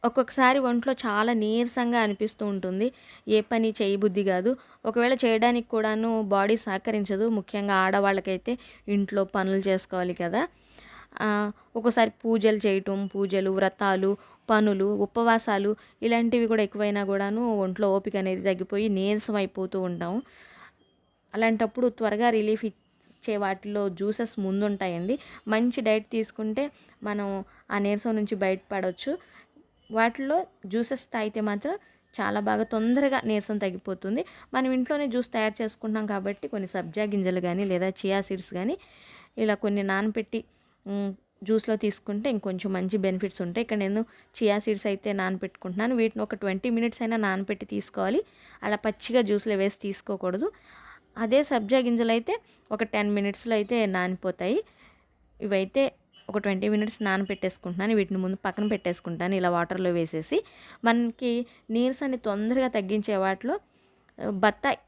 ఒక్కొక్కసారి ఒంట్లో చాలా నీరసంగా అనిపిస్తూ ఉంటుంది. ఏ పని చేయబుద్ధి గాదు. ఒకవేళ చేయడానికి కూడాను బాడీ సహకరించదు. ముఖ్యంగా ఆడవాళ్ళకైతే ఇంట్లో పనులు చేసుకోవాలి కదా! ఒక్కోసారి పూజలు చేయటం, పూజలు, వ్రతాలు, పనులు, ఉపవాసాలు ఇలాంటివి కూడా ఎక్కువైనా గూడాను ఒంట్లో ఓపిక అనేది తగ్గిపోయి నీరసం అయిపోతూ ఉంటాం. అలాంటప్పుడు త్వరగా రిలీఫ్ ఇచ్చే వాటిలో జ్యూసెస్ ముందుంటాయండి. మంచి డైట్ తీసుకుంటే మనం ఆ నీరసం నుంచి బయటపడొచ్చు. వాటిలో జ్యూసెస్ తాగితే మాత్రం చాలా బాగా తొందరగా నీరసం తగ్గిపోతుంది. మనం ఇంట్లోనే జ్యూస్ తయారు చేసుకుంటున్నాం కాబట్టి కొన్ని సబ్జా గింజలు గానీ, లేదా చియా సీడ్స్ గానీ ఇలా కొన్ని నానపెట్టి జ్యూస్‌లో తీసుకుంటే ఇంకొంచెం మంచి బెనిఫిట్స్ ఉంటాయి. ఇక్కడ నేను చియా సీడ్స్ అయితే నానపెట్టుకుంటున్నాను. వీటిని ఒక 20 మినిట్స్ అయినా నానపెట్టి తీసుకోవాలి. అలా పచ్చిగా జ్యూస్‌లో వేసి తీసుకోకూడదు. అదే సబ్జా గింజలైతే ఒక 10 మినిట్స్‌లో అయితే నానిపోతాయి. ఇవైతే ఒక 20 మినిట్స్ నానపెట్టేసుకుంటున్నాను. వీటిని ముందు పక్కన పెట్టేసుకుంటాను ఇలా వాటర్‌లో వేసేసి. మనకి నీరసాన్ని తొందరగా తగ్గించే వాటిలో బత్తాయి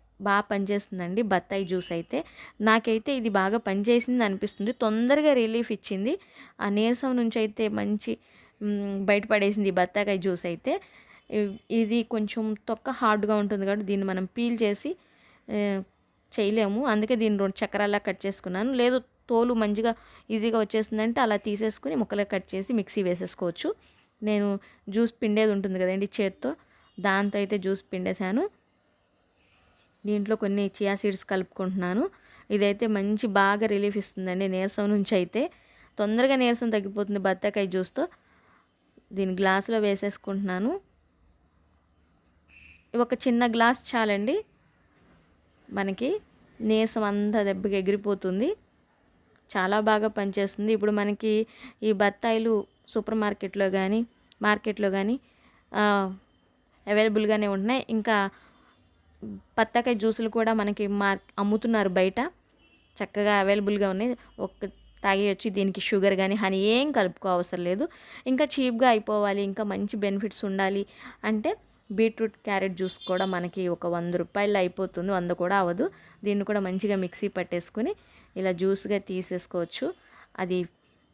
పనిచేస్తుందండి. బత్తాయి జ్యూస్ అయితే. నాకైతే ఇది బాగా పనిచేసింది అనిపిస్తుంది. తొందరగా రిలీఫ్ ఇచ్చింది. ఆ నీరసం నుంచి అయితే మంచి బయటపడేసింది ఈ బత్తాకాయ జ్యూస్ అయితే. ఇది కొంచెం తొక్క హార్డ్‌గా ఉంటుంది కాబట్టి దీన్ని మనం పీల్ చేసి చేయలేము. అందుకే దీన్ని 2 చక్రాల్లా కట్ చేసుకున్నాను. లేదు తోలు మంచిగా ఈజీగా వచ్చేస్తుందంటే అలా తీసేసుకుని ముక్కలుగా కట్ చేసి మిక్సీ వేసేసుకోవచ్చు. నేను జ్యూస్ పిండేది ఉంటుంది కదండీ చేత్తో, దాంతో అయితే జ్యూస్ పిండేశాను. దీంట్లో కొన్ని చియా సీడ్స్ కలుపుకుంటున్నాను. ఇదైతే మంచి బాగా రిలీఫ్ ఇస్తుందండి నీరసం నుంచి అయితే. తొందరగా నీరసం తగ్గిపోతుంది బత్తాకాయ జ్యూస్‌తో. దీన్ని గ్లాసులో వేసేసుకుంటున్నాను. ఒక చిన్న గ్లాస్ చాలండి. మనకి నీరసం అంతా దెబ్బకి ఎగిరిపోతుంది. చాలా బాగా పనిచేస్తుంది. ఇప్పుడు మనకి ఈ బత్తాయిలు సూపర్ మార్కెట్‌లో గానీ అవైలబుల్‌గానే ఉంటున్నాయి. ఇంకా బత్తాకాయ జ్యూసులు కూడా మనకి అమ్ముతున్నారు బయట. చక్కగా అవైలబుల్‌గా ఉన్నాయి. తాగేయొచ్చు. దీనికి షుగర్ గానీ, హనీ ఏం కలుపుకో అవసరం లేదు. ఇంకా చీప్‌గా అయిపోవాలి, ఇంకా మంచి బెనిఫిట్స్ ఉండాలి అంటే బీట్రూట్, క్యారెట్ జ్యూస్ కూడా మనకి ఒక ₹100 అయిపోతుంది. 100 కూడా అవ్వదు. దీన్ని కూడా మంచిగా మిక్సీ పట్టేసుకొని ఇలా జ్యూస్‌గా తీసేసుకోవచ్చు. అది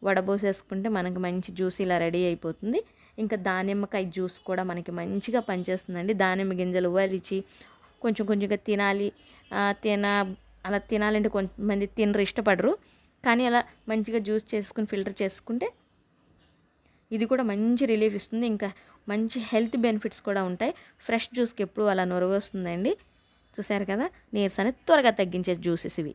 వడబోసేసుకుంటే మనకి మంచి జ్యూస్ ఇలా రెడీ అయిపోతుంది. ఇంకా దానిమ్మకాయ జ్యూస్ కూడా మనకి మంచిగా పనిచేస్తుందండి. దానిమ్మ గింజలు ఒలిచి కొంచెం కొంచెంగా తినాలి. అలా తినాలంటే కొంతమంది తినరు, ఇష్టపడరు. కానీ అలా మంచిగా జ్యూస్ చేసుకుని ఫిల్టర్ చేసుకుంటే ఇది కూడా మంచి రిలీఫ్ ఇస్తుంది. ఇంకా మంచి హెల్త్ బెనిఫిట్స్ కూడా ఉంటాయి. ఫ్రెష్ జ్యూస్‌కి ఎప్పుడు అలా నొరగొస్తుందండి. చూసారు కదా! నీరసాన్ని త్వరగా తగ్గించే జ్యూసెస్ ఇవి.